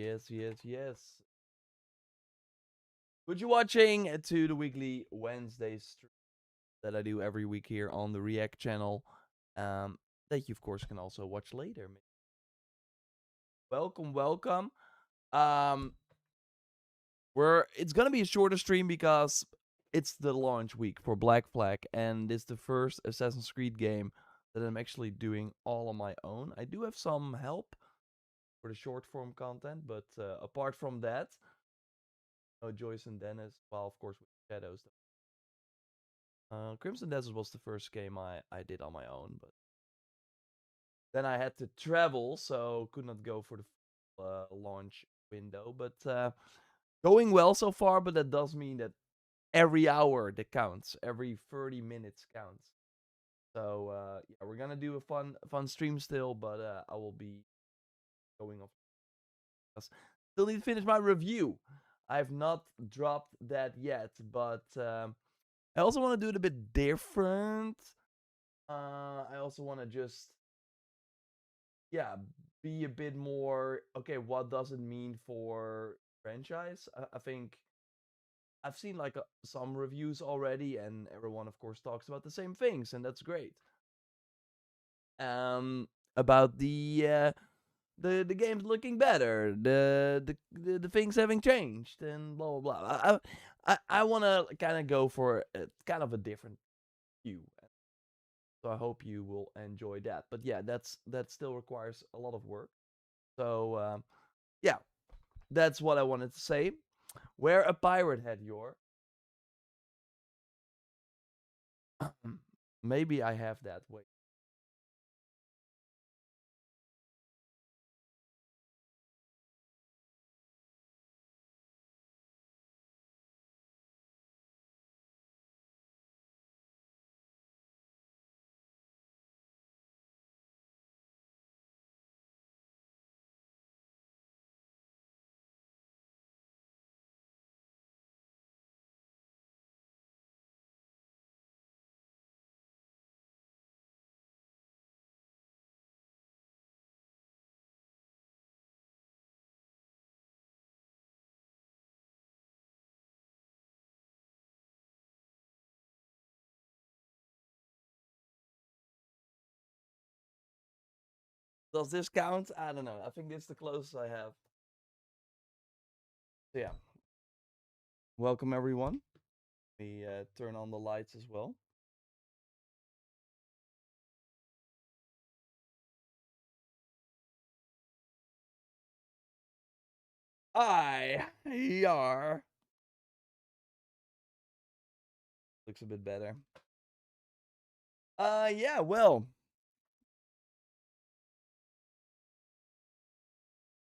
Yes. Good you watching to the weekly Wednesday stream that I do every week here on the React channel. Um, that you of course can also watch later. Welcome. Um, it's gonna be a shorter stream because it's the launch week for Black Flag, and it's the first Assassin's Creed game that I'm actually doing all on my own. I do have some help for the short form content, but apart from that, Joyce and Dennis, well, of course, with Shadows. Crimson Desert was the first game I did on my own, but then I had to travel, so could not go for the launch window. But going well so far, but that does mean that every hour that counts, every 30 minutes counts. So yeah, we're gonna do a fun stream still, but I will be going off. Still need to finish my review. I've not dropped that yet, but I also want to do it a bit different. I also want to just, yeah, be a bit more, okay, what does it mean for franchise? I think I've seen like some reviews already, and everyone, of course, talks about the same things, and that's great. About the games looking better, the things having changed, and blah blah blah. I want to kind of go for kind of a different view. So I hope you will enjoy that. But yeah, that still requires a lot of work. So yeah, that's what I wanted to say. Wear a pirate hat, Yor. Maybe I have that. Wait. Does this count? I don't know. I think this is the closest I have. So yeah, welcome everyone. We turn on the lights as well. Hi, Yar. Looks a bit better. Yeah, well,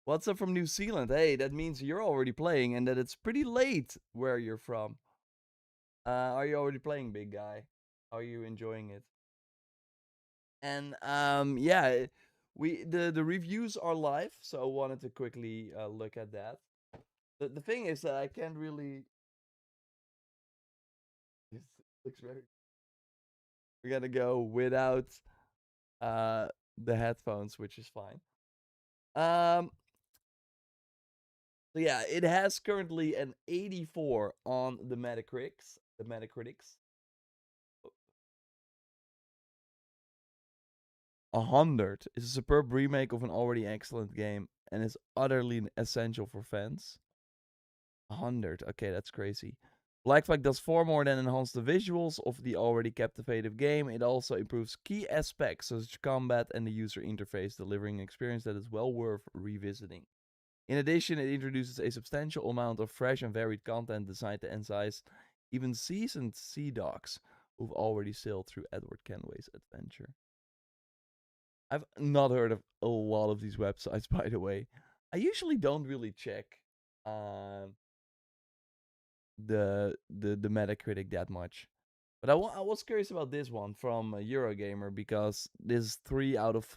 what's up from New Zealand? Hey, that means you're already playing and that it's pretty late where you're from. Are you already playing, big guy? Are you enjoying it? And yeah, the reviews are live, so I wanted to quickly look at that. The thing is that I can't really. This looks very. We gotta go without uh the headphones, which is fine. Um, so yeah, it has currently an 84 on the Metacritics. The Metacritics. 100 is a superb remake of an already excellent game and is utterly essential for fans. 100. Okay, that's crazy. Black Flag does far more than enhance the visuals of the already captivating game. It also improves key aspects such as combat and the user interface, delivering an experience that is well worth revisiting. In addition, it introduces a substantial amount of fresh and varied content designed to entice even seasoned sea dogs who've already sailed through Edward Kenway's adventure. I've not heard of a lot of these websites, by the way. I usually don't really check um, the Metacritic that much. But I was curious about this one from Eurogamer because this is 3 out of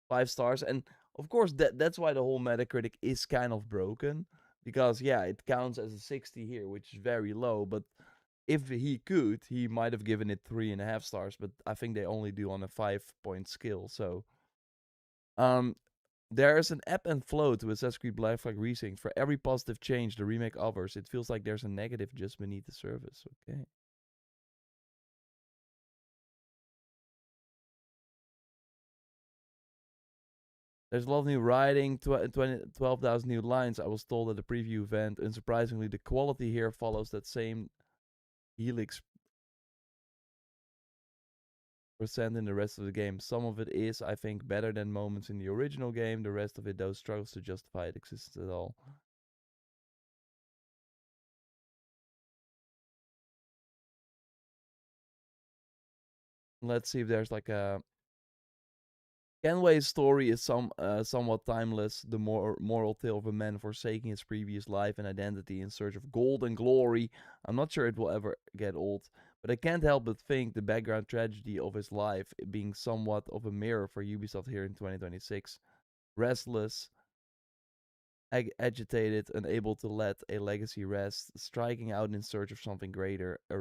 5 stars, and of course that's why the whole Metacritic is kind of broken because yeah, it counts as a 60 here, which is very low. But if he could, he might have given it 3.5 stars. But I think they only do on a 5 point scale. So There's an ebb and flow to Assassin's Creed Black Flag Resync. For every positive change the remake offers, it feels like there's a negative just beneath the surface. Okay. There's a lot of new writing, 12,000 new lines. I was told at the preview event. Unsurprisingly, the quality here follows that same helix percent in the rest of the game. Some of it is, I think, better than moments in the original game. The rest of it, though, struggles to justify its existence at all. Let's see if there's like a Kenway's story is somewhat timeless, the moral tale of a man forsaking his previous life and identity in search of gold and glory. I'm not sure it will ever get old, but I can't help but think the background tragedy of his life being somewhat of a mirror for Ubisoft here in 2026. Restless, agitated, unable to let a legacy rest, striking out in search of something greater, a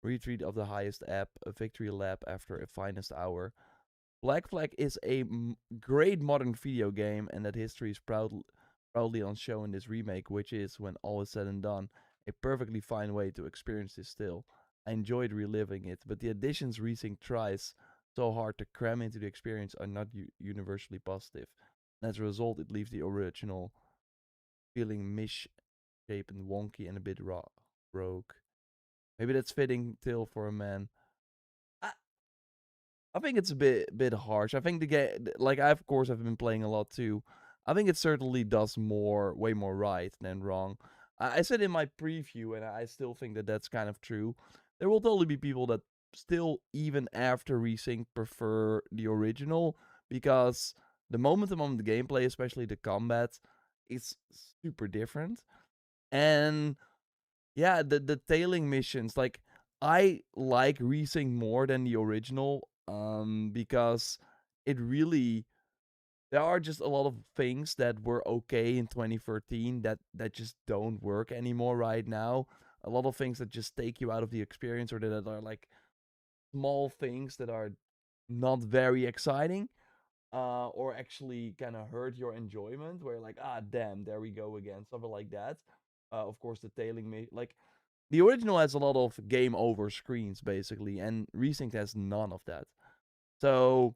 retreat of the highest ebb, a victory lap after a finest hour. Black Flag is a great modern video game, and that history is proudly on show in this remake, which is, when all is said and done, a perfectly fine way to experience this still. I enjoyed reliving it, but the additions Resync tries so hard to cram into the experience are not universally positive. And as a result, it leaves the original feeling misshapen, wonky, and a bit rogue. Maybe that's fitting tale for a man. I, I think it's a bit harsh. I think the game, like I of course have been playing a lot too. I think it certainly does way more right than wrong. I said in my preview, and I still think that that's kind of true. There will totally be people that still, even after Resync, prefer the original because the moment-to-moment gameplay, especially the combat, is super different. And yeah, the tailing missions, like I like Resync more than the original, because it really there are just a lot of things that were okay in 2013 that just don't work anymore right now. A lot of things that just take you out of the experience, or that are like small things that are not very exciting, or actually kind of hurt your enjoyment. Where you're like, ah, damn, there we go again, something like that. Of course, the tailing like the original has a lot of game over screens basically, and Resync has none of that. So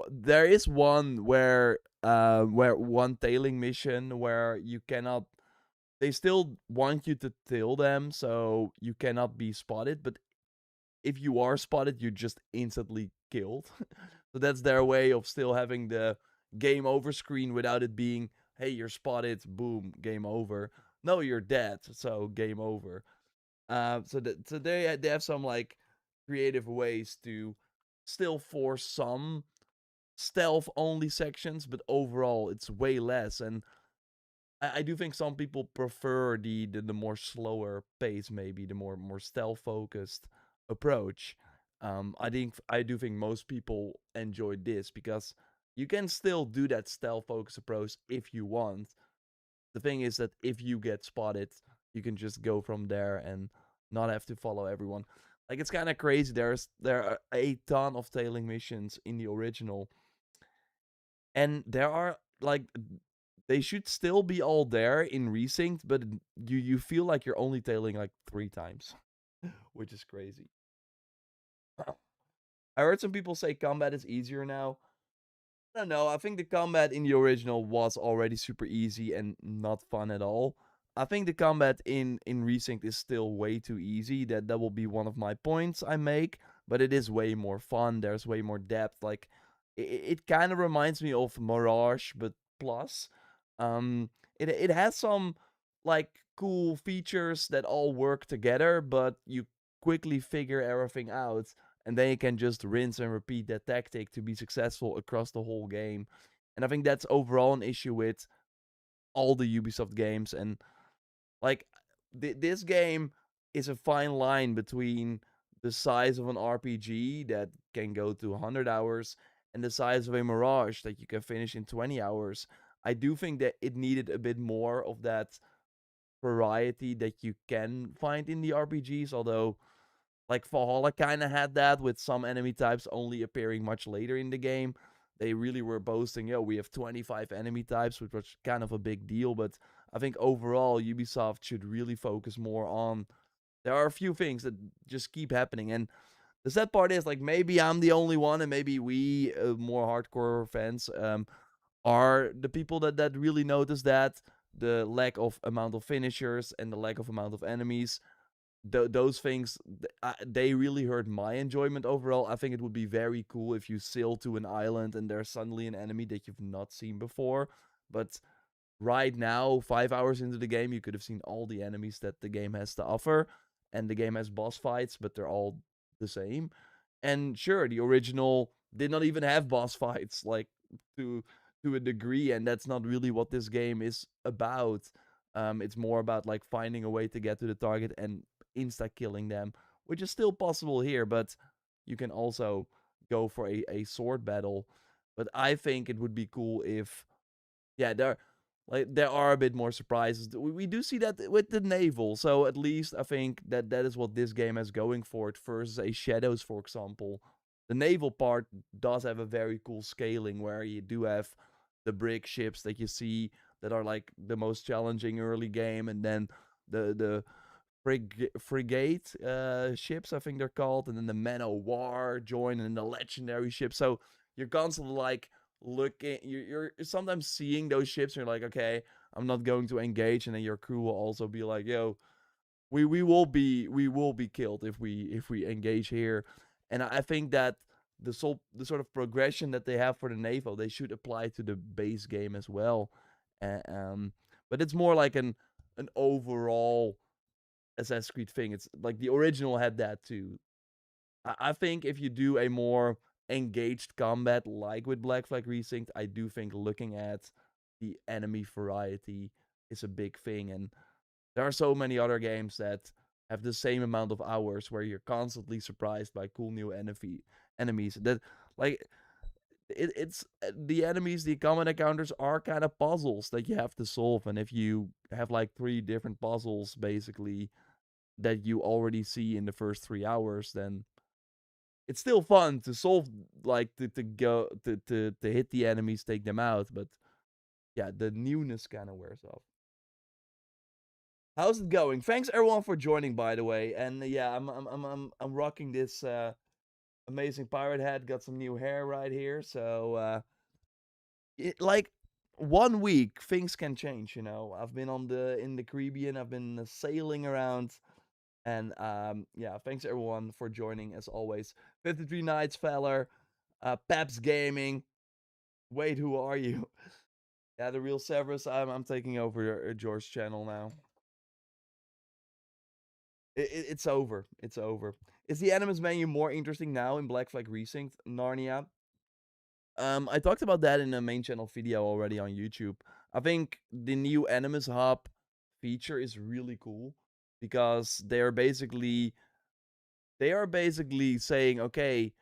there is one where one tailing mission where you cannot. They still want you to tail them, so you cannot be spotted. But if you are spotted, you're just instantly killed. So that's their way of still having the game over screen without it being, hey, you're spotted, boom, game over. No, you're dead, so game over. So they have some like creative ways to still force some stealth only sections, but overall it's way less. And I do think some people prefer the more slower pace, maybe the more stealth focused approach. I do think most people enjoy this because you can still do that stealth focused approach if you want. The thing is that if you get spotted, you can just go from there and not have to follow everyone. Like it's kind of crazy. There are a ton of tailing missions in the original, and there are like they should still be all there in Resync, but you feel like you're only tailing like 3 times, which is crazy. I heard some people say combat is easier now. I don't know. I think the combat in the original was already super easy and not fun at all. I think the combat in Resync is still way too easy. That will be one of my points I make, but it is way more fun. There's way more depth. Like it kind of reminds me of Mirage, but plus, it has some like cool features that all work together, but you quickly figure everything out, and then you can just rinse and repeat that tactic to be successful across the whole game. And I think that's overall an issue with all the Ubisoft games. And like this game is a fine line between the size of an RPG that can go to 100 hours and the size of a Mirage that you can finish in 20 hours. I do think that it needed a bit more of that variety that you can find in the RPGs, although like Valhalla kind of had that with some enemy types only appearing much later in the game. they really were boasting, yo, we have 25 enemy types, which was kind of a big deal. But I think overall, Ubisoft should really focus more on. There are a few things that just keep happening, and the sad part is, like, maybe I'm the only one, and maybe we more hardcore fans are the people that really notice that the lack of amount of finishers and the lack of amount of enemies. Those things, they really hurt my enjoyment overall. I think it would be very cool if you sail to an island and there's suddenly an enemy that you've not seen before. But right now, 5 hours into the game, you could have seen all the enemies that the game has to offer, and the game has boss fights, but they're all the same. And sure, the original did not even have boss fights, like, to to a degree, and that's not really what this game is about. It's more about, like, finding a way to get to the target and insta killing them, which is still possible here, but you can also go for a sword battle. But I think it would be cool if, yeah, there are a bit more surprises. We do see that with the naval, so at least I think that is what this game has going for it versus a Shadows, for example. The naval part does have a very cool scaling where you do have the brick ships that you see that are like the most challenging early game, and then the frigate ships, I think they're called, and then the men of war join, and then the legendary ships. So you're constantly like looking, you're sometimes seeing those ships, and you're like, okay, I'm not going to engage, and then your crew will also be like, yo, we will be killed if we engage here. And I think that the sort of progression that they have for the naval, they should apply to the base game as well. But it's more like an overall Assassin's Creed thing. It's like the original had that too. I think if you do a more engaged combat like with Black Flag Resynced, I do think looking at the enemy variety is a big thing. And there are so many other games that have the same amount of hours where you're constantly surprised by cool new enemies that, like, it's the enemies, the combat encounters are kind of puzzles that you have to solve. And if you have like 3 different puzzles basically that you already see in the first 3 hours, then it's still fun to solve, like, to go to hit the enemies, take them out. But yeah, the newness kind of wears off. How's it going? Thanks everyone for joining, by the way. And yeah, I'm rocking this amazing pirate hat. Got some new hair right here. So like 1 week, things can change. I've been in the Caribbean. I've been sailing around. And yeah, thanks everyone for joining as always. 53 Nights, Feller, Peps Gaming. Wait, who are you? Yeah, the real Severus. I'm taking over George's channel now. It's over. It's over. Is the Animus menu more interesting now in Black Flag Resynced, Narnia? I talked about that in a main channel video already on YouTube. I think the new Animus Hub feature is really cool because they are basically saying, okay,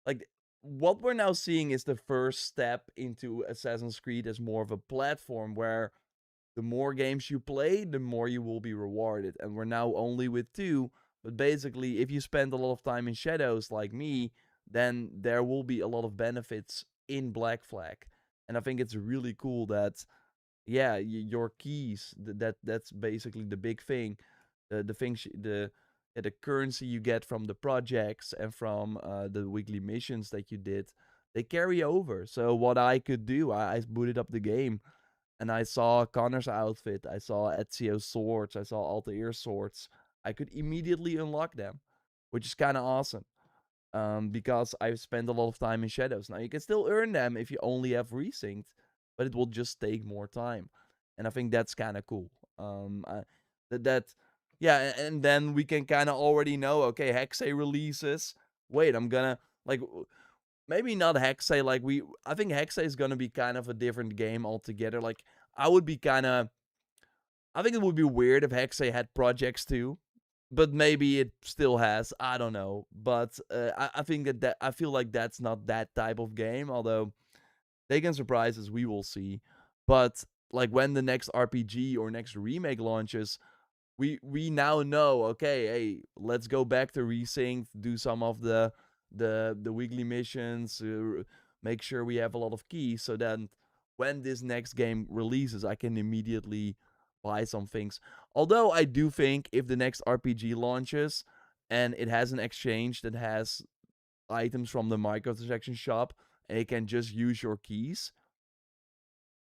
like, what we're now seeing is the first step into Assassin's Creed as more of a platform where the more games you play, the more you will be rewarded. And we're now only with 2, but basically, if you spend a lot of time in Shadows like me, then there will be a lot of benefits in Black Flag. And I think it's really cool that, yeah, your keys, that's basically the big thing. The things, the currency you get from the projects and from the weekly missions that you did, they carry over. So what I could do, I booted up the game, and I saw Connor's outfit, I saw Ezio's swords, I saw Altair's swords. I could immediately unlock them, which is kind of awesome. Because I've spent a lot of time in Shadows. Now you can still earn them if you only have Resynced, but it will just take more time, and I think that's kind of cool. That yeah, and then we can kind of already know. Okay, Hexay releases. Wait, I'm gonna, like, maybe not Hexay. Like, I think Hexay is gonna be kind of a different game altogether. Like, I would be kind of. I think it would be weird if Hexay had projects too, but maybe it still has. I don't know, but I think that I feel like that's not that type of game. Although they can surprise us, we will see. But like when the next RPG or next remake launches, we now know. Okay, hey, let's go back to Resynced, do some of the weekly missions. make sure we have a lot of keys so then when this next game releases, I can immediately buy some things. Although I do think if the next RPG launches and it has an exchange that has items from the microtransaction shop and it can just use your keys,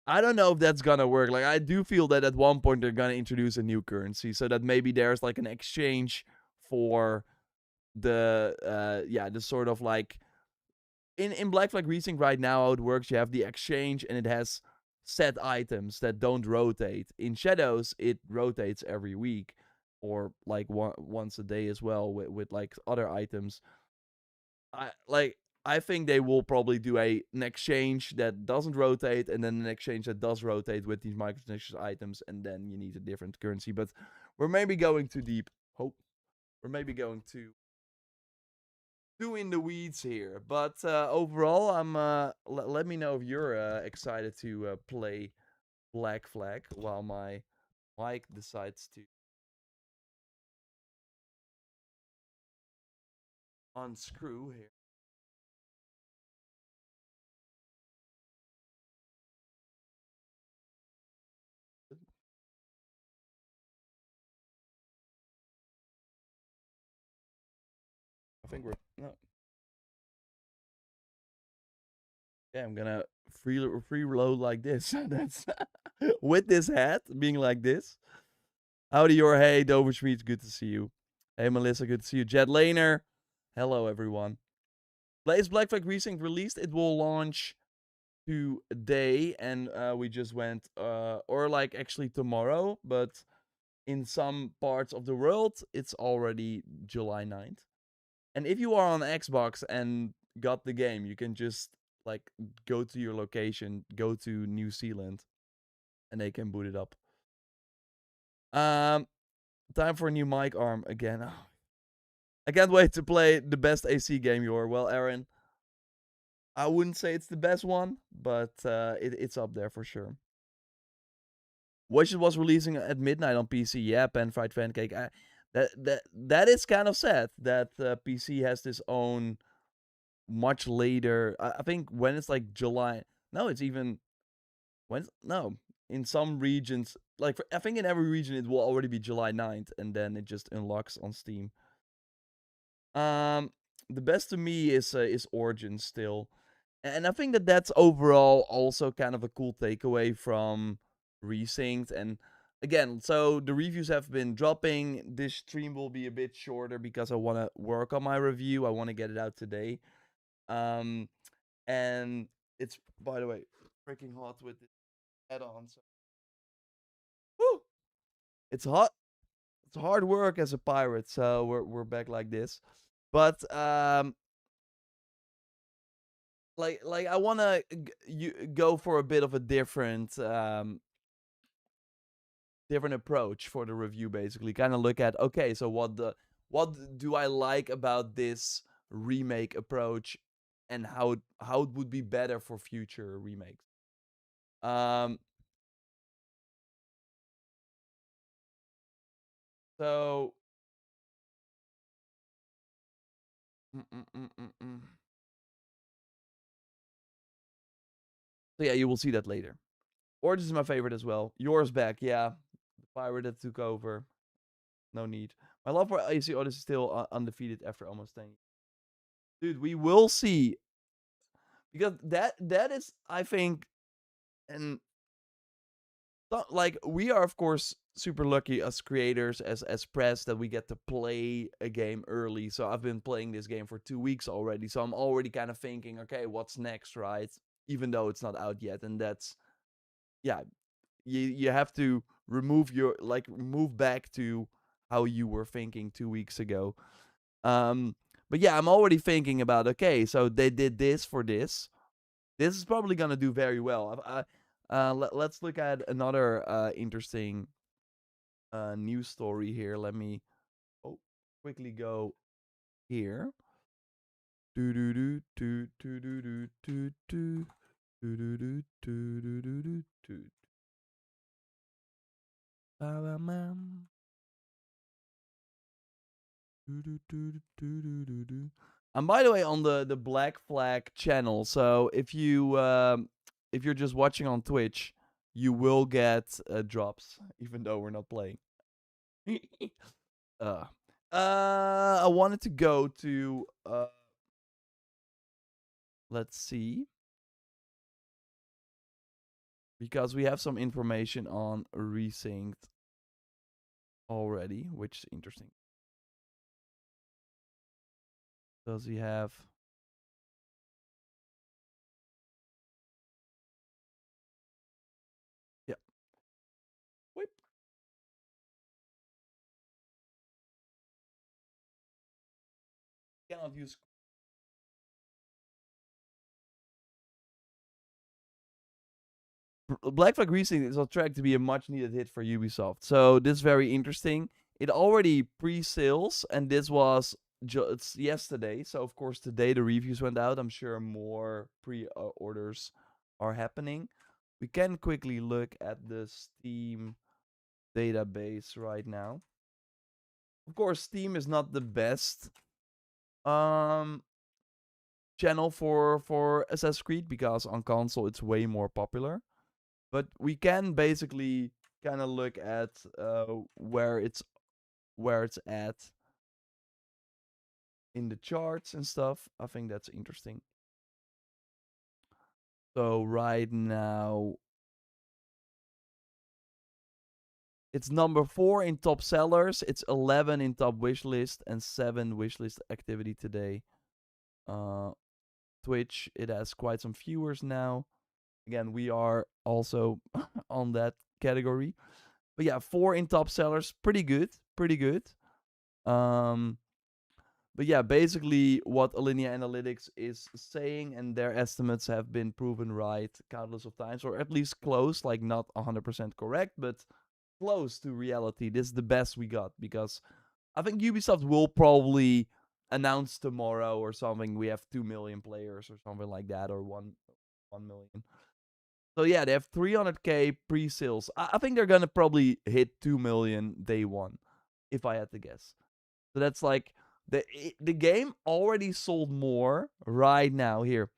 I don't know if that's gonna work. Like, I do feel that at one point they're gonna introduce a new currency so that maybe there's like an exchange for the sort of like in Black Flag Resync right now, how it works, you have the exchange and it has set items that don't rotate. In Shadows, it rotates every week or like once a day as well with like other items. I think they will probably do an exchange that doesn't rotate and then an exchange that does rotate with these microtransaction items, and then you need a different currency. But we're maybe going too deep. Hope we're maybe going too in the weeds here. But overall, I'm let me know if you're excited to play Black Flag while my mic decides to unscrew here. I think we're no. Yeah, I'm gonna free reload like this. That's with this hat being like this. Howdy, your hey, Dover Schmidt, good to see you. Hey, Melissa, good to see you. Jet Laner, hello, everyone. Is Black Flag Resync released? It will launch today, and we just went, or like actually tomorrow, but in some parts of the world, it's already July 9th. And if you are on Xbox and got the game, you can just like go to your location, go to New Zealand, and they can boot it up. Time for a new mic arm again. I can't wait to play the best AC game, Yor. Well, Aaron, I wouldn't say it's the best one, but it's up there for sure. Wishes was releasing at midnight on PC. Yeah, Pan Fried Pancake. That is kind of sad that PC has this own much later. I think when it's like July. No, it's even when. No, in some regions, like I think in every region it will already be July 9th, and then it just unlocks on Steam. The best to me is Origin still, and I think that that's overall also kind of a cool takeaway from Resynced. And again, so the reviews have been dropping. This stream will be a bit shorter because I want to work on my review. I want to get it out today. And it's, by the way, freaking hot with this add-on. So, woo! It's hot. It's hard work as a pirate. So we're back like this, but like I want to go for a bit of a different different approach for the review. Basically, kind of look at, okay, so what do I like about this remake approach, and how it would be better for future remakes. Um, so mm, mm, mm, mm, mm. So yeah, you will see that later. Origins is my favorite as well. Yours back, yeah. The pirate that took over. No need. My love for AC Odyssey is still undefeated after almost 10 years. Dude, we will see. Because that is, I think, and like we are of course super lucky as creators, as press, that we get to play a game early. So I've been playing this game for 2 weeks already. So I'm already kind of thinking, okay, what's next, right? Even though it's not out yet. And that's, yeah, you have to move back to how you were thinking 2 weeks ago. But yeah, I'm already thinking about, okay, so they did this for this. This is probably gonna do very well. Let's look at another interesting news story here. Let me quickly go here. Do do do do do do do do do do do do do do do do. And by the way, on the Black Flag channel, so if you're just watching on Twitch, you will get drops, even though we're not playing. uh, I wanted to go to let's see, because we have some information on Resynced already, which is interesting. Does he have? Yeah. Wait. Cannot use. Black Flag Racing is on track to be a much needed hit for Ubisoft. So this is very interesting. It already pre-sales, and this was it's yesterday. So of course today the reviews went out. I'm sure more pre-orders are happening. We can quickly look at the Steam database right now. Of course, Steam is not the best um channel for Assassin's Creed because on console it's way more popular. But we can basically kind of look at where it's at in the charts and stuff. I think that's interesting. So right now it's number 4 in top sellers. It's 11 in top wishlist and 7 wishlist activity today. Twitch, it has quite some viewers now. Again, we are also on that category. But yeah, 4 in top sellers, pretty good, pretty good. But yeah, basically what Alinea Analytics is saying, and their estimates have been proven right countless of times, or at least close, like not 100% correct, but close to reality. This is the best we got because I think Ubisoft will probably announce tomorrow or something we have 2 million players or something like that, or 1 million. So yeah, they have 300k pre-sales. I think they're gonna probably hit 2 million day one, if I had to guess. So that's like the game already sold more right now. Here,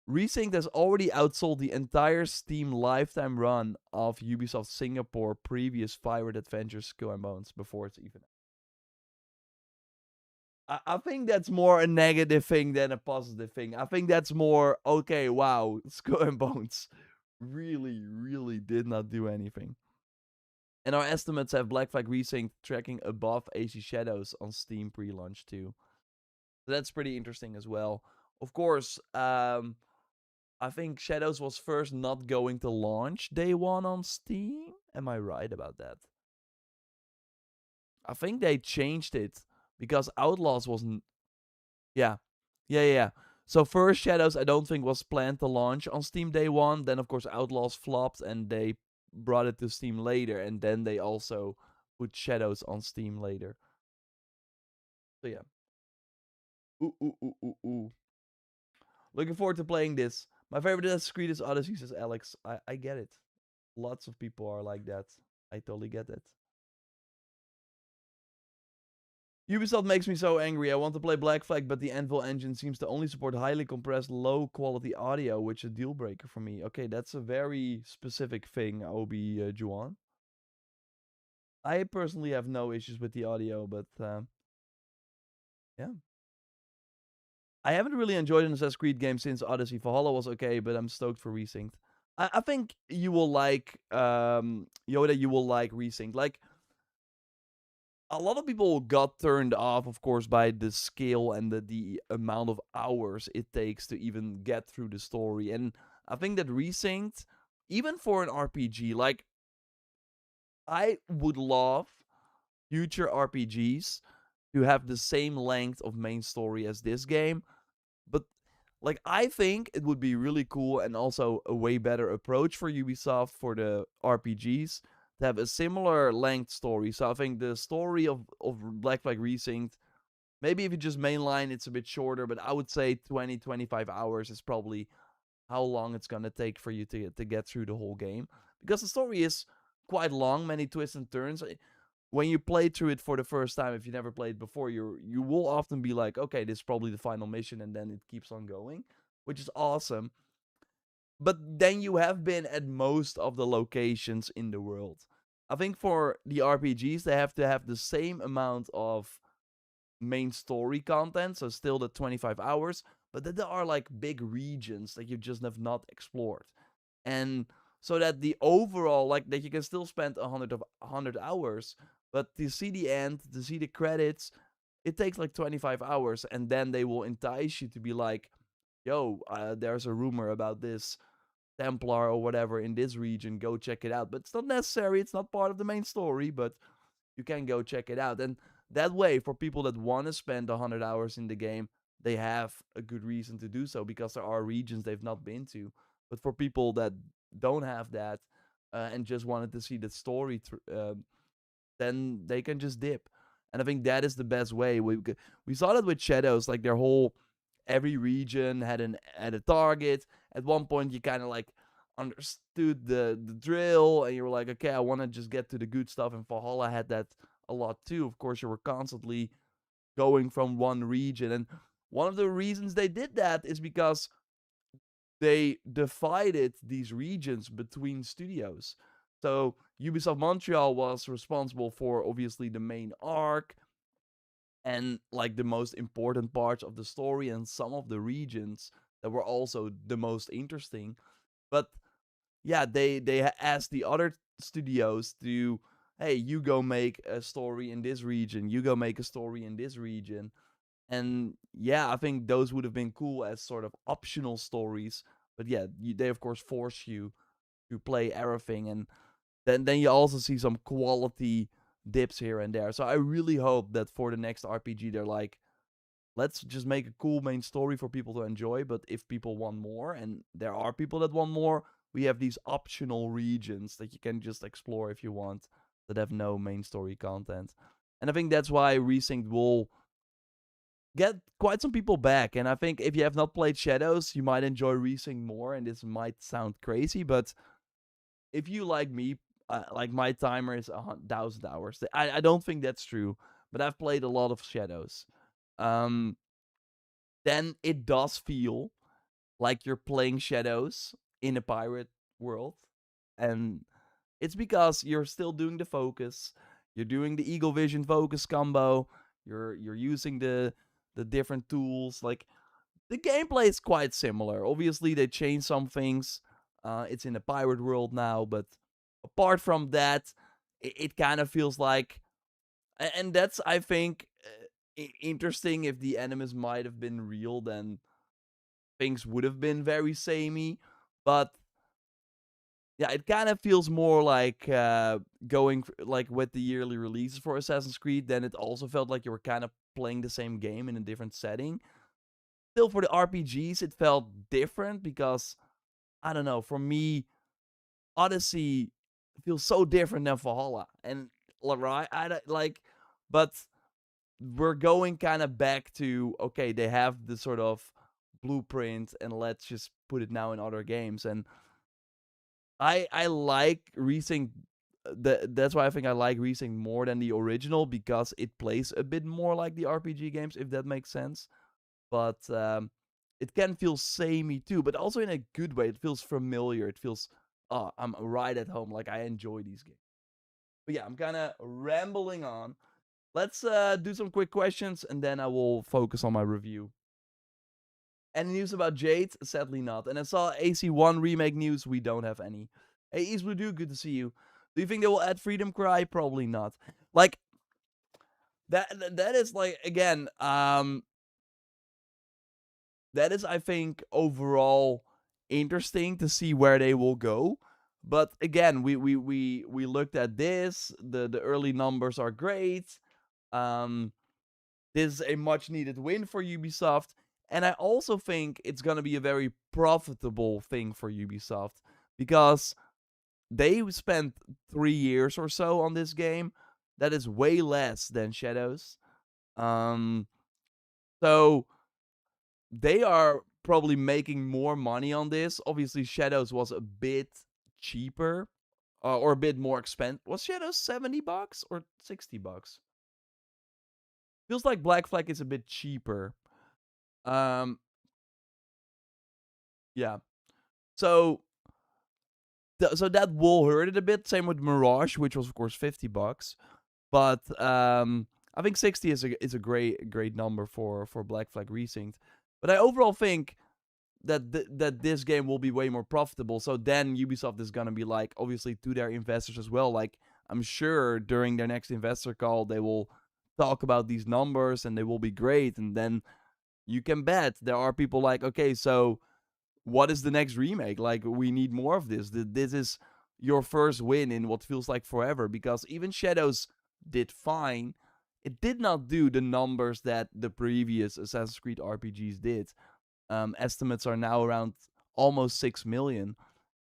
Resynced has already outsold the entire Steam lifetime run of Ubisoft Singapore previous Pirate Adventures Skull and Bones before it's even. I think that's more a negative thing than a positive thing. I think that's more okay. Wow, Skull and Bones really, really did not do anything. And our estimates have Black Flag Resynced tracking above AC Shadows on Steam pre-launch too. So that's pretty interesting as well. Of course, I think Shadows was first not going to launch day one on Steam. Am I right about that? I think they changed it because Outlaws wasn't. Yeah, yeah. So first Shadows, I don't think was planned to launch on Steam day one. Then of course Outlaws flopped, and they brought it to Steam later, and then they also put Shadows on Steam later. So yeah. Ooh. Looking forward to playing this. My favorite Assassin's Creed is Odyssey, says Alex. I get it. Lots of people are like that. I totally get it. Ubisoft makes me so angry. I want to play Black Flag, but the Anvil engine seems to only support highly compressed, low quality audio, which is a deal breaker for me. Okay, that's a very specific thing, Obi Juan. I personally have no issues with the audio, but yeah. I haven't really enjoyed an Assassin's Creed game since Odyssey. Valhalla was okay, but I'm stoked for Resynced. I think you will like Yoda. You will like Resynced. Like a lot of people got turned off, of course, by the scale and the amount of hours it takes to even get through the story. And I think that Resynced, even for an RPG, like I would love future RPGs to have the same length of main story as this game. But like I think it would be really cool and also a way better approach for Ubisoft for the RPGs to have a similar length story. So I think the story of Black Flag Resynced, maybe if you just mainline it's a bit shorter, but I would say 20-25 hours is probably how long it's gonna take for you to get through the whole game. Because the story is quite long, many twists and turns. when you play through it for the first time, if you never played before, you will often be like, okay, this is probably the final mission, and then it keeps on going, which is awesome. But then you have been at most of the locations in the world. I think for the RPGs, they have to have the same amount of main story content, so still the 25 hours, but then there are like big regions that you just have not explored. And so that the overall, like, that you can still spend 100 hours, but to see the end, to see the credits, it takes like 25 hours, and then they will entice you to be like, yo, there's a rumor about this Templar or whatever in this region, go check it out. But it's not necessary, it's not part of the main story, but you can go check it out. And that way, for people that want to spend 100 hours in the game, they have a good reason to do so, because there are regions they've not been to. But for people that don't have that, and just wanted to see the story, then they can just dip. And I think that is the best way. We saw that with Shadows, like their whole, every region had a target. At one point, you kind of like understood the drill, and you were like, okay, I want to just get to the good stuff. And Valhalla had that a lot too. Of course, you were constantly going from one region, and one of the reasons they did that is because they divided these regions between studios. So Ubisoft Montreal was responsible for obviously the main arc and like the most important parts of the story, and some of the regions that were also the most interesting. But yeah, they asked the other studios to, hey, you go make a story in this region, you go make a story in this region. And yeah, I think those would have been cool as sort of optional stories. But yeah, they of course force you to play everything, and then you also see some quality dips here and there. So I really hope that for the next RPG, they're like, let's just make a cool main story for people to enjoy. But if people want more, and there are people that want more, we have these optional regions that you can just explore if you want, that have no main story content. And I think that's why Resynced will get quite some people back. And I think if you have not played Shadows, you might enjoy Resynced more. And this might sound crazy, but if you like me, like my timer is 1,000 hours. I don't think that's true, but I've played a lot of Shadows. Um, then it does feel like you're playing Shadows in a pirate world, and it's because you're still doing the focus. You're doing the Eagle Vision focus combo. You're using the different tools. Like, the gameplay is quite similar. Obviously, they changed some things. It's in a pirate world now, but apart from that, it kind of feels like, and that's, I think, interesting. If the enemies might have been real, then things would have been very samey. But yeah, it kind of feels more like going like with the yearly releases for Assassin's Creed. Then it also felt like you were kind of playing the same game in a different setting. Still, for the RPGs, it felt different because, I don't know, for me, Odyssey feels so different than Valhalla, and right, like, but we're going kind of back to, okay, they have the sort of blueprint, and let's just put it now in other games. And I like Resync. That's why I think I like Resync more than the original, because it plays a bit more like the RPG games, if that makes sense. But it can feel samey too, but also in a good way. It feels familiar. It feels, oh, I'm right at home. Like, I enjoy these games. But yeah, I'm kind of rambling on. Let's do some quick questions, and then I will focus on my review. Any news about Jade? Sadly not. And I saw AC1 remake news. We don't have any. Hey, East Blue Dude, good to see you. Do you think they will add Freedom Cry? Probably not. Like, that is like, again, that is, I think, overall interesting to see where they will go. But again, we looked at this. The early numbers are great. This is a much needed win for Ubisoft. And I also think it's going to be a very profitable thing for Ubisoft, because they spent 3 years or so on this game. That is way less than Shadows. So they are probably making more money on this. Obviously, Shadows was a bit cheaper. or a bit more expensive. Was Shadows $70 or $60? Feels like Black Flag is a bit cheaper. Um, yeah. So so that will hurt it a bit. Same with Mirage, which was of course $50. But I think 60 is a great number for Black Flag Resynced. But I overall think that this game will be way more profitable. So then Ubisoft is gonna be like, obviously to their investors as well. Like I'm sure during their next investor call they will talk about these numbers and they will be great. And then you can bet there are people like, okay, so what is the next remake? Like we need more of this. This is your first win in what feels like forever, because even Shadows did fine. It did not do the numbers that the previous Assassin's Creed RPGs did. Estimates are now around almost 6 million.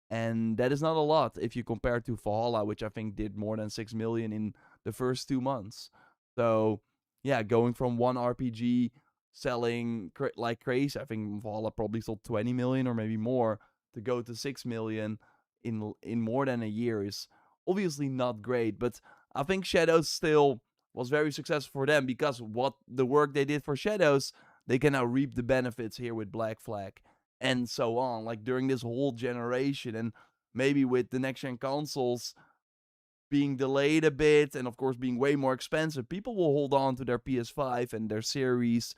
And that is not a lot if you compare to Valhalla, which I think did more than 6 million in the first 2 months. So, yeah, going from one RPG selling like crazy, I think Valhalla probably sold 20 million or maybe more, to go to 6 million in more than a year is obviously not great. But I think Shadows still was very successful for them, because what the work they did for Shadows, they can now reap the benefits here with Black Flag and so on. Like during this whole generation, and maybe with the next gen consoles being delayed a bit, and of course being way more expensive, people will hold on to their PS5 and their Series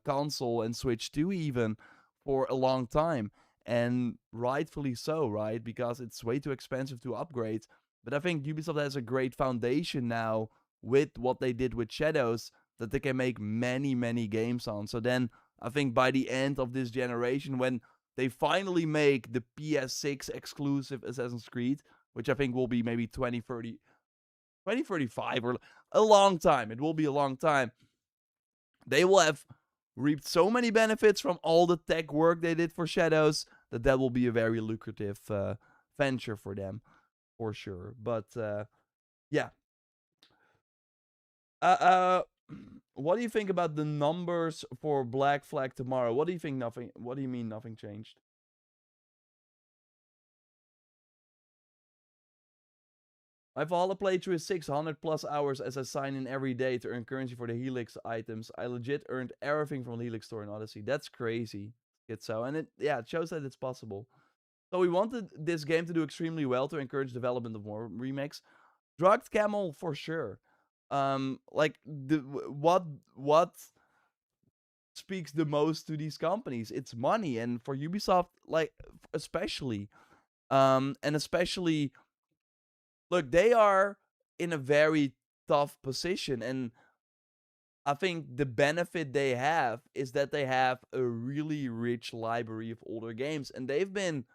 console and Switch 2 even for a long time. And rightfully so, right? Because it's way too expensive to upgrade. But I think Ubisoft has a great foundation now with what they did with Shadows, that they can make many, many games on. So then I think by the end of this generation, when they finally make the PS6 exclusive Assassin's Creed, which I think will be maybe 2035 or a long time. It will be a long time. They will have reaped so many benefits from all the tech work they did for Shadows, that will be a very lucrative venture for them, for sure. But yeah. Uh, what do you think about the numbers for Black Flag tomorrow? What do you think? Nothing. What do you mean nothing changed? My Valhalla playthrough is 600 plus hours, as I sign in every day to earn currency for the Helix items. I legit earned everything from the Helix store in Odyssey. That's crazy. It's so, and it shows that it's possible. So we wanted this game to do extremely well to encourage development of more remakes. Drugged Camel for sure. Like what speaks the most to these companies? It's money, and for Ubisoft, like especially, and especially, look, they are in a very tough position, and I think the benefit they have is that they have a really rich library of older games, and they've been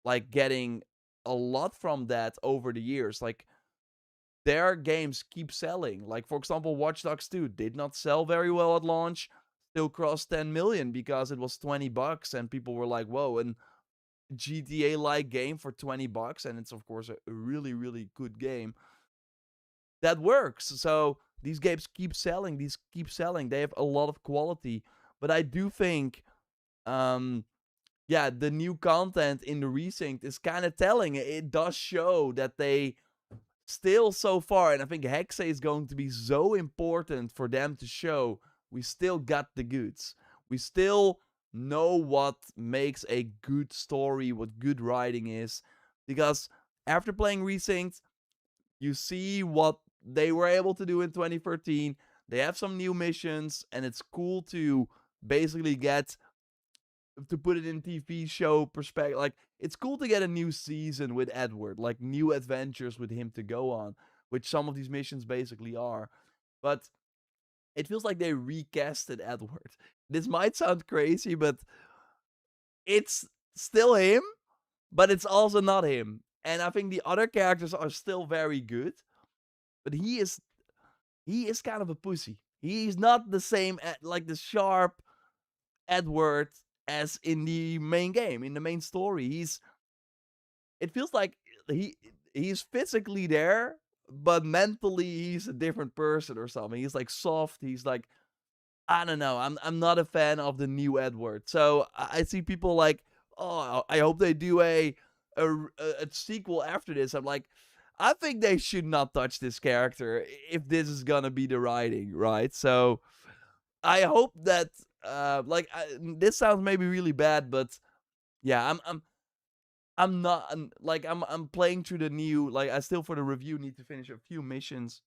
like getting a lot from that over the years. Like their games keep selling. Like for example, Watch Dogs 2 did not sell very well at launch, still crossed 10 million because it was $20 and people were like, "Whoa, and GTA like game for $20," and it's of course a really, really good game. That works. So these games keep selling. These keep selling. They have a lot of quality. But I do think yeah, the new content in the Resynced is kind of telling. It does show that they still so far, and I think Hexe is going to be so important for them to show we still got the goods. We still know what makes a good story, what good writing is. Because after playing Resynced, you see what they were able to do in 2013. They have some new missions, and it's cool to basically get to put it in TV show perspective. Like it's cool to get a new season with Edward, like new adventures with him to go on, which some of these missions basically are. But it feels like they recasted Edward. This might sound crazy, but it's still him, but it's also not him. And I think the other characters are still very good, but he is kind of a pussy. He's not the same like the sharp Edward as in the main game, in the main story. It feels like he's physically there, but mentally he's a different person or something. He's like soft. He's like, I don't know. I'm not a fan of the new Edward. So I see people like, oh, I hope they do a sequel after this, I'm like, I think they should not touch this character if this is gonna be the writing, right? So I hope that this sounds maybe really bad, but yeah, I'm not I'm playing through the new, like, I still for the review need to finish a few missions.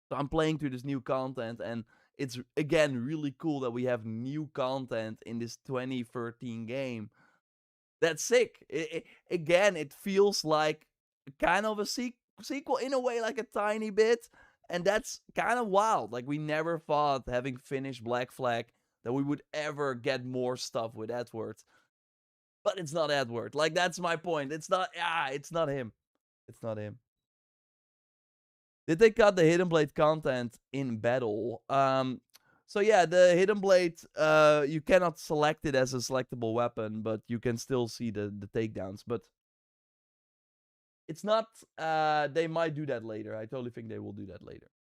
So I'm playing through this new content, and it's again really cool that we have new content in this 2013 game. That's sick. Again, it feels like kind of a sequel in a way, like a tiny bit, and that's kind of wild. Like, we never thought, having finished Black Flag, that we would ever get more stuff with Edward. But it's not Edward. Like, that's my point. It's not. It's not him. It's not him. Did they cut the Hidden Blade content in battle? So yeah, the Hidden Blade, you cannot select it as a selectable weapon, but you can still see the takedowns. But it's not. They might do that later. I totally think they will do that later.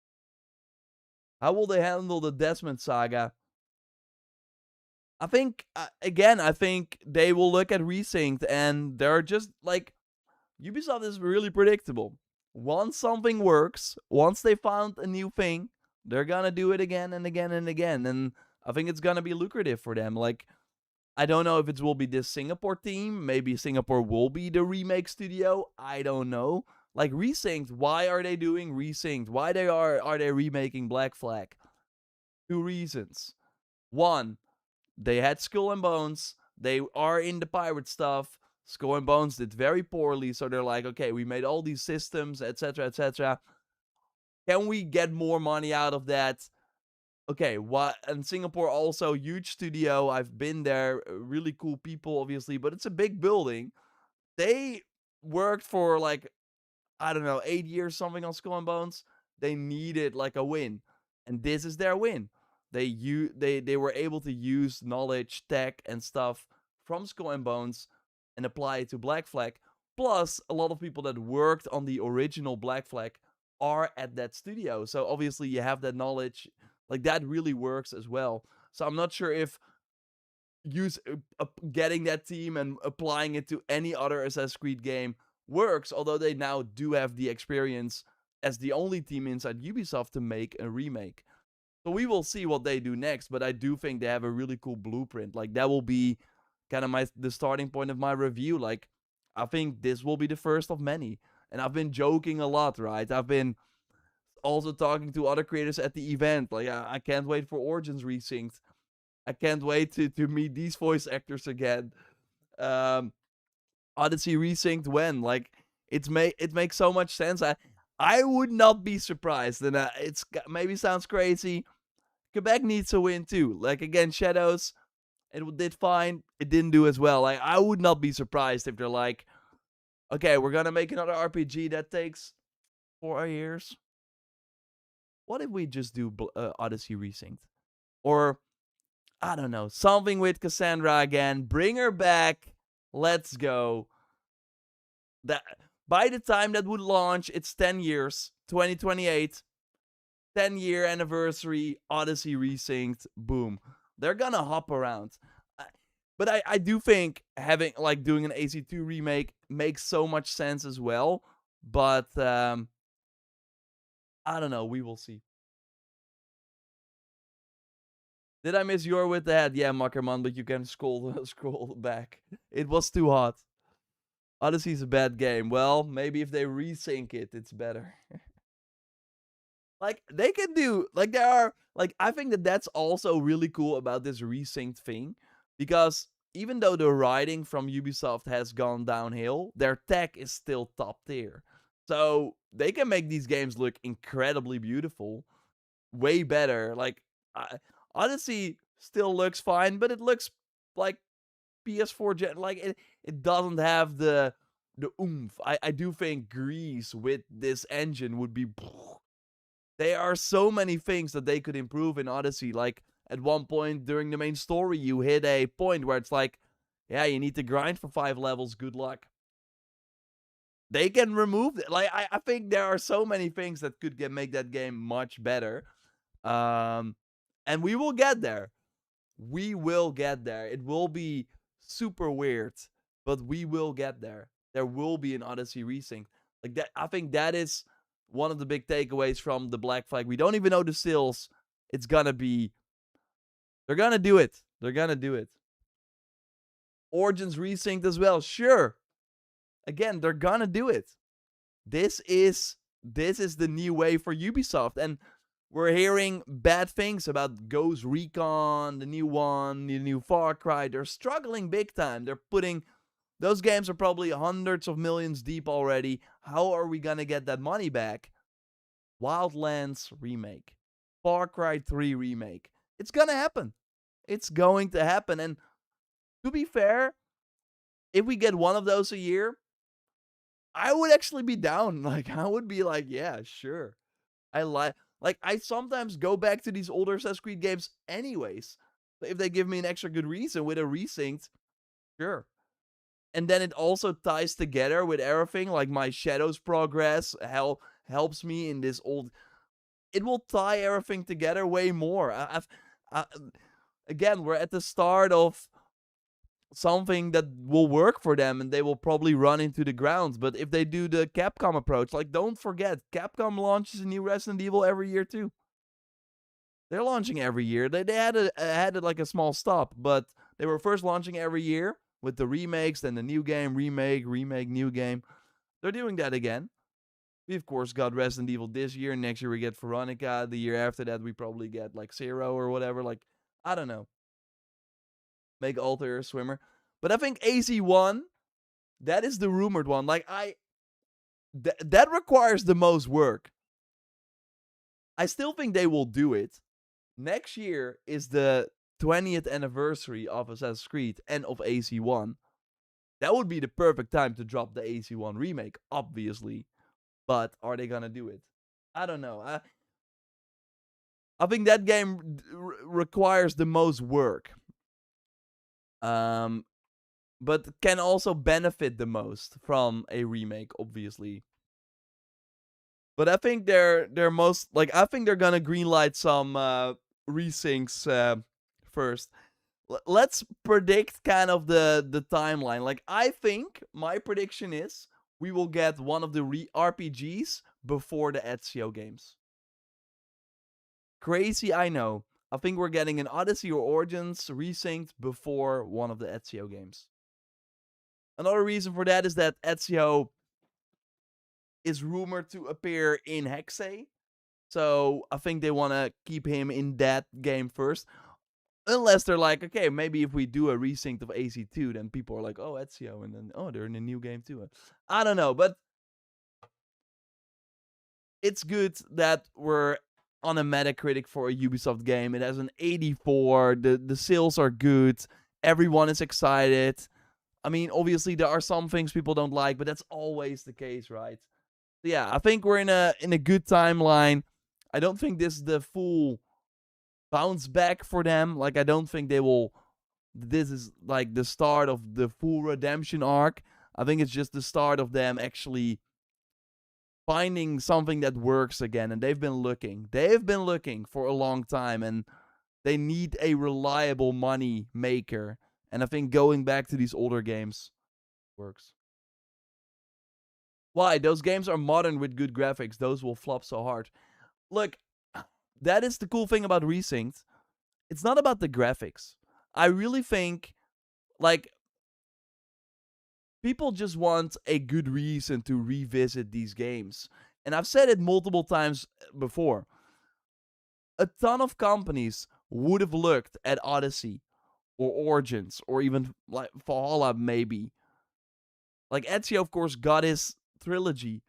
How will they handle the Desmond saga? I think again, I think they will look at Resynced, and they're just like, Ubisoft is really predictable. Once something works, once they found a new thing, they're gonna do it again and again and again. And I think it's gonna be lucrative for them. Like, I don't know if it will be this Singapore team. Maybe Singapore will be the remake studio. I don't know. Like, Resynced, why are they doing Resynced? Why are they remaking Black Flag? 2 reasons. 1, they had Skull and Bones. They are in the pirate stuff. Skull and Bones did very poorly, so they're like, okay, we made all these systems, etc., etc. Can we get more money out of that? Okay, what? And Singapore also, huge studio. I've been there. Really cool people, obviously, but it's a big building. They worked for like, I don't know, 8 years something on Skull and Bones. They needed like a win, and this is their win. They were able to use knowledge, tech, and stuff from Skull and Bones and apply it to Black Flag. Plus, a lot of people that worked on the original Black Flag are at that studio, so obviously you have that knowledge. Like, that really works as well. So I'm not sure if getting that team and applying it to any other Assassin's Creed game works, although they now do have the experience as the only team inside Ubisoft to make a remake. So we will see what they do next, but I do think they have a really cool blueprint. Like, that will be kind of the starting point of my review. Like, I think this will be the first of many. And I've been joking a lot, right? I've been also talking to other creators at the event. Like, I can't wait for Origins Resynced. I can't wait to meet these voice actors again. Odyssey Resynced when? Like, it makes so much sense. I would not be surprised. And it's maybe sounds crazy. Quebec needs a win too. Like, again, Shadows, it did fine. It didn't do as well. Like, I would not be surprised if they're like, okay, we're gonna make another RPG that takes 4 years. What if we just do Odyssey Resynced? Or, I don't know, something with Cassandra again. Bring her back. Let's go. That by the time that would launch, it's 10 years. 2028. 10-year anniversary, Odyssey Resynced, boom. They're gonna hop around. But I do think having, like, doing an AC2 remake makes so much sense as well. But I don't know. We will see. Did I miss your with that? Yeah, Muckerman, but you can scroll back. It was too hot. Odyssey's a bad game. Well, maybe if they resync it, it's better. Like, they can do, like, there are, like, I think that's also really cool about this resynced thing, because even though the writing from Ubisoft has gone downhill, their tech is still top tier. So they can make these games look incredibly beautiful, way better. Like, Odyssey still looks fine, but it looks like PS4 gen. Like, it doesn't have the oomph. I do think Greece with this engine would be. There are so many things that they could improve in Odyssey. Like, at one point during the main story, you hit a point where it's like, yeah, you need to grind for 5 levels. Good luck. They can remove it. Like, I think there are so many things that could make that game much better. And we will get there. We will get there. It will be super weird, but we will get there. there will be an Odyssey resync. Like that, I think that is one of the big takeaways from the Black Flag. We don't even know the sales. It's gonna be. They're gonna do it. They're gonna do it. Origins resynced as well. Sure. Again, they're gonna do it. This is the new way for Ubisoft, and we're hearing bad things about Ghost Recon, the new one, the new Far Cry. They're struggling big time. They're putting those games are probably hundreds of millions deep already. How are we gonna get that money back? Wildlands remake, Far Cry 3 remake. It's gonna happen. It's going to happen. And to be fair, if we get one of those a year, I would actually be down. Like, I would be like, yeah, sure. I sometimes go back to these older Assassin's Creed games anyways. If they give me an extra good reason with a resynced, sure. And then it also ties together with everything. Like my Shadows progress helps me in this old. It will tie everything together way more. Again, we're at the start of something that will work for them, and they will probably run into the ground. But if they do the Capcom approach, like don't forget, Capcom launches a new Resident Evil every year too. They're launching every year. They had like a small stop, but they were first launching every year with the remakes, then the new game, remake, new game. They're doing that again. We of course got Resident Evil this year. Next year we get Veronica. The year after that we probably get like Zero or whatever. Like, I don't know. Make Alter a swimmer. But I think AZ1, that is the rumored one. Like that requires the most work. I still think they will do it. Next year is the 20th anniversary of Assassin's Creed and of AC1. That would be the perfect time to drop the AC1 remake, obviously. But are they gonna do it? I don't know. I think that game requires the most work. But can also benefit the most from a remake, obviously. But I think they're most like I think they're gonna greenlight some resyncs first. Let's predict kind of the timeline. Like I think my prediction is we will get one of the RPGs before the Ezio games. Crazy, I know. I think we're getting an Odyssey or Origins resynced before one of the Ezio games. Another reason for that is that Ezio is rumored to appear in Hexe. So I think they want to keep him in that game first. Unless they're like, okay, maybe if we do a resync of AC2, then people are like, oh, Ezio, and then, oh, they're in a new game too. I don't know, but it's good that we're on a Metacritic for a Ubisoft game. It has an 84. The sales are good. Everyone is excited. I mean, obviously there are some things people don't like, but that's always the case, right? So yeah, I think we're in a good timeline. I don't think this is the full bounce back for them. Like, I don't think they will. This is like the start of the full redemption arc. I think it's just the start of them actually finding something that works again. And they've been looking. They've been looking for a long time, and they need a reliable money maker. And I think going back to these older games works. Why? Those games are modern with good graphics. Those will flop so hard. Look, that is the cool thing about resynced. It's not about the graphics. I really think, like, people just want a good reason to revisit these games. And I've said it multiple times before. A ton of companies would have looked at Odyssey or Origins or even like Valhalla maybe. Like Ezio, of course, got his trilogy.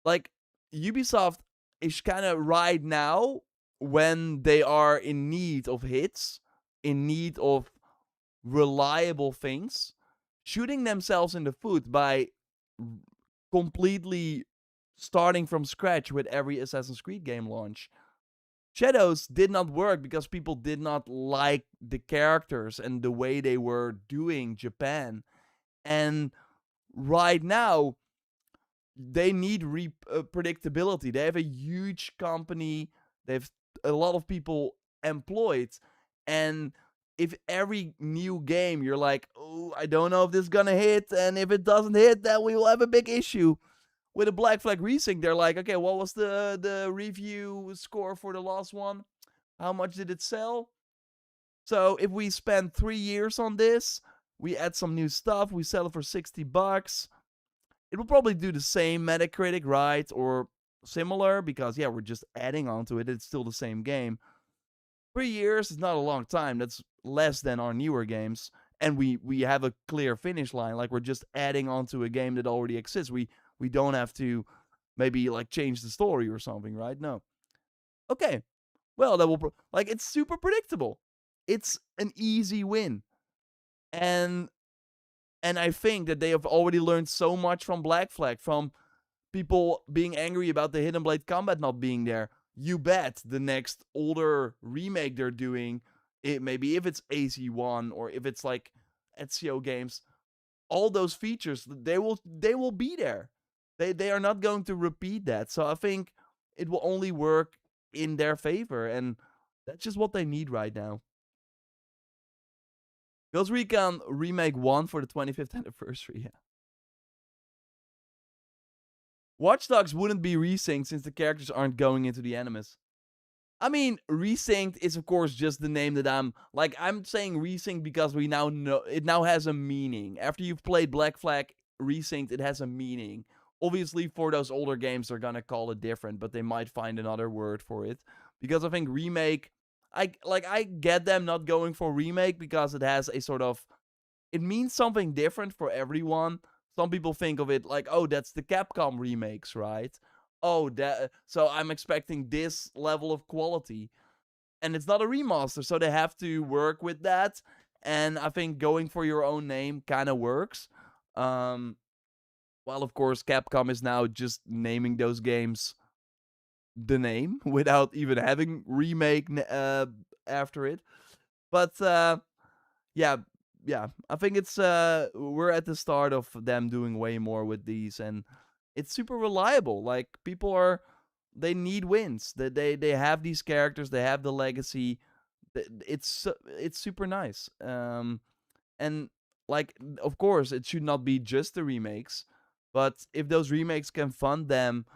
Like Ubisoft is kind of right now when they are in need of hits, in need of reliable things, shooting themselves in the foot by completely starting from scratch with every Assassin's Creed game launch. Shadows did not work because people did not like the characters and the way they were doing Japan. And right now, they need predictability. They have a huge company. They have a lot of people employed. And if every new game you're like, oh, I don't know if this is gonna hit, and if it doesn't hit, then we will have a big issue. With a Black Flag Resync, they're like, okay, what was the review score for the last one? How much did it sell? So if we spend 3 years on this, we add some new stuff, we sell it for $60. It will probably do the same Metacritic, right? Or similar, because yeah, we're just adding onto it. It's still the same game. 3 years is not a long time. That's less than our newer games. And we have a clear finish line. Like, we're just adding onto a game that already exists. We don't have to maybe like change the story or something, right? No. Okay. Well, that will like, it's super predictable. It's an easy win. And I think that they have already learned so much from Black Flag, from people being angry about the Hidden Blade combat not being there. You bet the next older remake they're doing, maybe if it's AC1 or if it's like Ezio games, all those features, they will be there. They are not going to repeat that. So I think it will only work in their favor, and that's just what they need right now. Ghost Recon Remake 1 for the 25th anniversary, yeah. Watch Dogs wouldn't be resynced since the characters aren't going into the animus. I mean, resynced is of course just the name that I'm saying resynced because we now know it now has a meaning. After you've played Black Flag resynced, it has a meaning. Obviously, for those older games, they're gonna call it different, but they might find another word for it. Because I think remake, I get them not going for remake because it has a sort of, it means something different for everyone. Some people think of it like, oh, that's the Capcom remakes, right? Oh, so I'm expecting this level of quality. And it's not a remaster, so they have to work with that. And I think going for your own name kind of works. While of course Capcom is now just naming those games the name without even having remake after it. But yeah, I think it's we're at the start of them doing way more with these, and it's super reliable. Like, people they need wins. They have these characters, they have the legacy. It's super nice. And like, of course, it should not be just the remakes, but if those remakes can fund them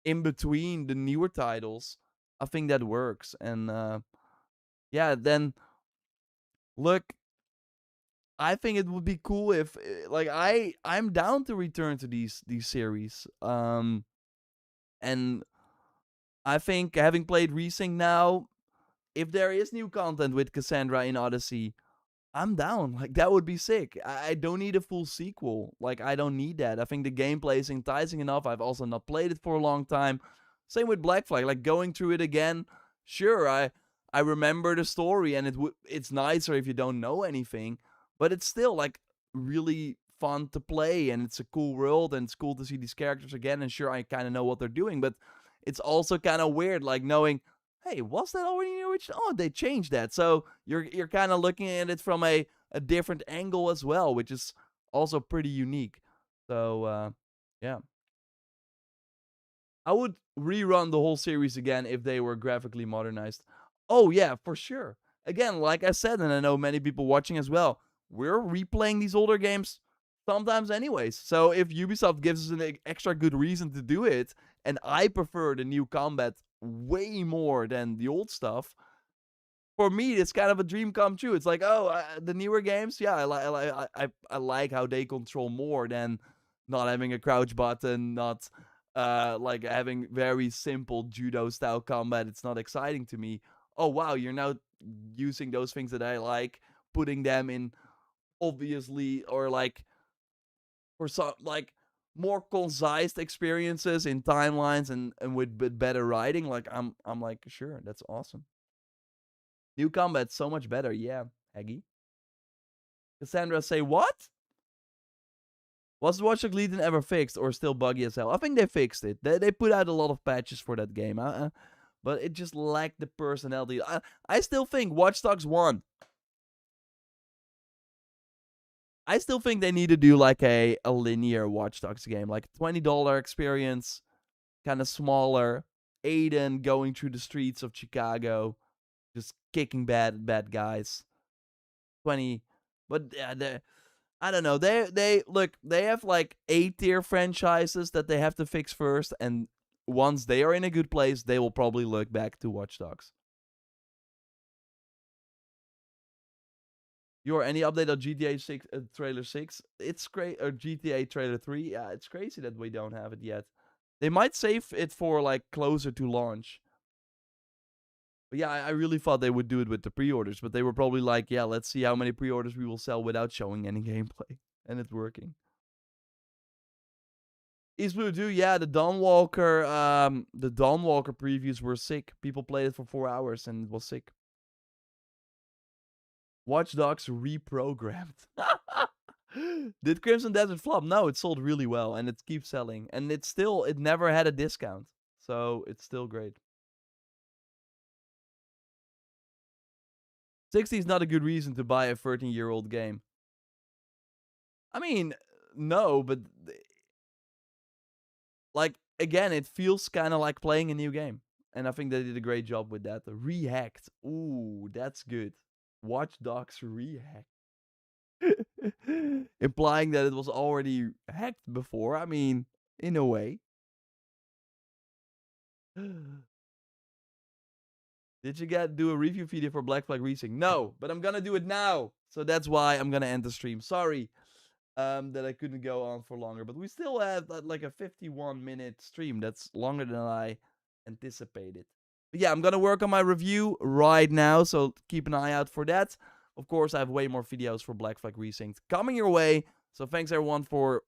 in between the newer titles, I think that works. And yeah, then look, I think it would be cool if like I'm down to return to these series. And I think having played Resync now, if there is new content with Cassandra in Odyssey, I'm down. Like, that would be sick. I don't need a full sequel. Like, I don't need that. I think the gameplay is enticing enough. I've also not played it for a long time. Same with Black Flag. Like, going through it again, sure, I remember the story, and it's nicer if you don't know anything, but it's still like really fun to play, and it's a cool world, and it's cool to see these characters again. And sure, I kind of know what they're doing, but it's also kind of weird, like, knowing, hey, was that already in the original? Oh, they changed that. So you're kind of looking at it from a different angle as well, which is also pretty unique. So yeah, I would rerun the whole series again if they were graphically modernized. Oh yeah, for sure. Again, like I said, and I know many people watching as well, we're replaying these older games sometimes anyways. So if Ubisoft gives us an extra good reason to do it, and I prefer the new combat way more than the old stuff, for me, it's kind of a dream come true. It's like, oh, the newer games, yeah, I like how they control more than not having a crouch button, not like having very simple judo style combat. It's not exciting to me. Oh wow, you're now using those things that I like, putting them in obviously, or like, for some like more concise experiences in timelines, and with better writing. Like, I'm like, sure, that's awesome. New combat, so much better. Yeah, Aggie. Cassandra say, what? Was Watch Dogs Legion ever fixed or still buggy as hell? I think they fixed it. They put out a lot of patches for that game. But it just lacked the personality. I still think Watch Dogs 1. I still think they need to do like a linear Watch Dogs game. Like a $20 experience, kind of smaller. Aiden going through the streets of Chicago, just kicking bad guys. 20. But I don't know. They look. They have like A-tier franchises that they have to fix first, and once they are in a good place, they will probably look back to Watch Dogs. Any update on GTA 6 trailer 6? It's great. Or GTA trailer 3? Yeah, it's crazy that we don't have it yet. They might save it for like closer to launch. But yeah, I really thought they would do it with the pre-orders, but they were probably like, yeah, let's see how many pre-orders we will sell without showing any gameplay, and it's working. East Blue 2, yeah, the Dawnwalker previews were sick. People played it for 4 hours and it was sick. Watch Dogs reprogrammed. Did Crimson Desert flop? No, it sold really well and it keeps selling. And it never had a discount. So it's still great. 60 is not a good reason to buy a 13-year-old game. I mean, no, but like again, it feels kind of like playing a new game. And I think they did a great job with that. Rehacked. Ooh, that's good. Watch Dogs rehacked. Implying that it was already hacked before. I mean, in a way. Did you do a review video for Black Flag Racing? No, but I'm gonna do it now. So that's why I'm gonna end the stream. Sorry that I couldn't go on for longer. But we still have like a 51-minute stream. That's longer than I anticipated. But yeah, I'm gonna work on my review right now. So keep an eye out for that. Of course, I have way more videos for Black Flag Racing coming your way. So thanks everyone for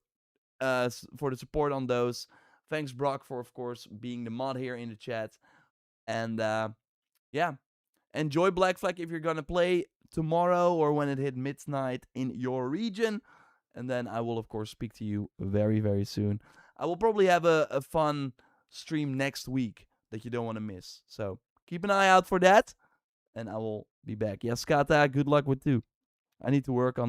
the support on those. Thanks Brock for, of course, being the mod here in the chat. And yeah, enjoy Black Flag if you're gonna play tomorrow or when it hit midnight in your region. And then I will, of course, speak to you very, very soon. I will probably have a fun stream next week that you don't want to miss. So keep an eye out for that. And I will be back. Yes, Kata, good luck with 2. I need to work on